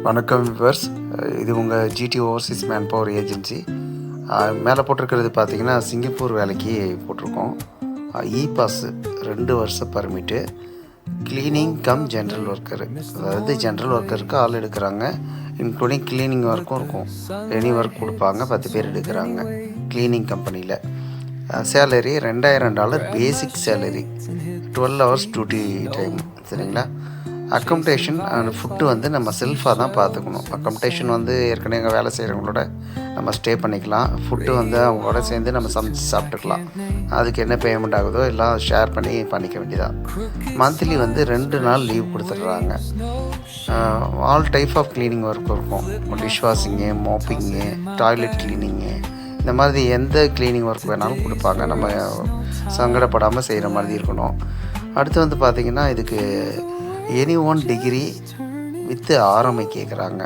வணக்கம் விவர்ஸ். இது உங்கள் GT overseas man power agency. மேலே போட்டிருக்கிறது பார்த்திங்கன்னா சிங்கப்பூர் வேலைக்கு போட்டிருக்கோம். பாஸு 2 வருஷம் permit, cleaning cum general worker, அதாவது ஜென்ரல் ஒர்க்கருக்கு ஆள் எடுக்கிறாங்க. இன்க்ளூடிங் க்ளீனிங் ஒர்க்கும் இருக்கும். எனி ஒர்க் கொடுப்பாங்க. 10 பேர் எடுக்கிறாங்க க்ளீனிங் கம்பெனியில். சேலரி $2000 பேசிக் சேலரி, 12 hours டியூட்டி டைம். சரிங்களா? அக்கமடேஷன் அண்ட் ஃபுட்டு வந்து நம்ம செல்ஃபாக தான் பார்த்துக்கணும். அக்கமடேஷன் வந்து ஏற்கனவே எங்கள் வேலை செய்கிறவங்களோட நம்ம ஸ்டே பண்ணிக்கலாம். ஃபுட்டு வந்து அவங்களோட சேர்ந்து நம்ம சமைச்சு சாப்பிட்டுக்கலாம். அதுக்கு என்ன பேமெண்ட் ஆகுதோ எல்லாம் ஷேர் பண்ணிக்க வேண்டியதான். மந்த்லி வந்து 2 நாள் லீவ் கொடுத்துட்றாங்க. All type of cleaning work இருக்கும். Dish washing, mopping, toilet cleaning, இந்த மாதிரி எந்த க்ளீனிங் ஒர்க் வேணாலும் கொடுப்பாங்க. நம்ம சங்கடப்படாமல் செய்கிற மாதிரி இருக்கணும். அடுத்து வந்து பார்த்திங்கன்னா இதுக்கு எனி ஒன் டிகிரி வித் ஆர்எம்ஐ கேட்குறாங்க.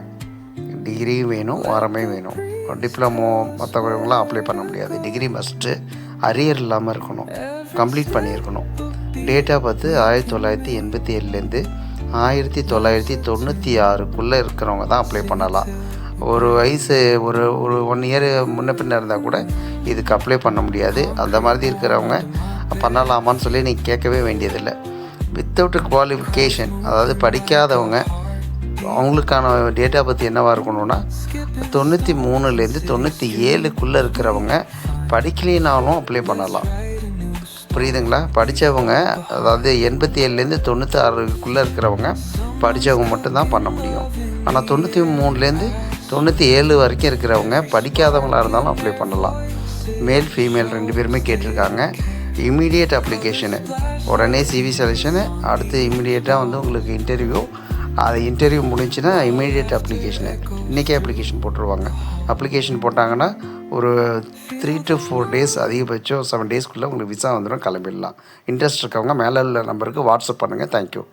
டிகிரியும் வேணும், ஆர்எம்ஐ வேணும். டிப்ளமோ மற்றவங்களாம் அப்ளை பண்ண முடியாது. டிகிரி மஸ்ட்டு, அரியர் இல்லாமல் இருக்கணும், கம்ப்ளீட் பண்ணியிருக்கணும். டேட்டா பார்த்து 1987லேருந்து 1996க்குள்ளே இருக்கிறவங்க தான் அப்ளை பண்ணலாம். ஒரு வயசு ஒரு 1 இயர் முன்ன பின்ன இருந்தால் கூட இதுக்கு அப்ளை பண்ண முடியாது. அந்த மாதிரி இருக்கிறவங்க பண்ணலாமான்னு சொல்லி நீங்கள் கேட்கவே வேண்டியதில்லை. வித்தவுட் குவாலிஃபிகேஷன், அதாவது படிக்காதவங்க, அவங்களுக்கான டேட்டா பற்றி என்னவாக இருக்கணும்னா 93லேருந்து 97க்குள்ளே இருக்கிறவங்க படிக்கலினாலும் அப்ளை பண்ணலாம். புரியுதுங்களா? படித்தவங்க, அதாவது 87லேருந்து 96க்குள்ளே இருக்கிறவங்க படித்தவங்க மட்டும்தான் பண்ண முடியும். ஆனால் 93லேருந்து 97 வரைக்கும் இருக்கிறவங்க படிக்காதவங்களாக இருந்தாலும் அப்ளை பண்ணலாம். மேல் ஃபீமேல் 2 பேருமே கேட்டிருக்காங்க. இம்மீடியட் அப்ளிகேஷனு, உடனே சிவி செலெக்ஷனு, அடுத்து இம்மீடியட்டாக வந்து உங்களுக்கு இன்டர்வியூ. அது இன்டர்வியூ முடிஞ்சுன்னா இம்மீடியட் அப்ளிகேஷனு, இன்றைக்கே அப்ளிகேஷன் போட்டுருவாங்க. அப்ளிகேஷன் போட்டாங்கன்னா ஒரு 3 to 4 days, அதிகபட்சம் 7 daysக்குள்ளே உங்களுக்கு விசா வந்துடும், கிளம்பிடலாம். இன்ட்ரெஸ்ட் இருக்கவங்க மேலே உள்ள நம்பருக்கு வாட்ஸ்அப் பண்ணுங்கள். தேங்க்யூ.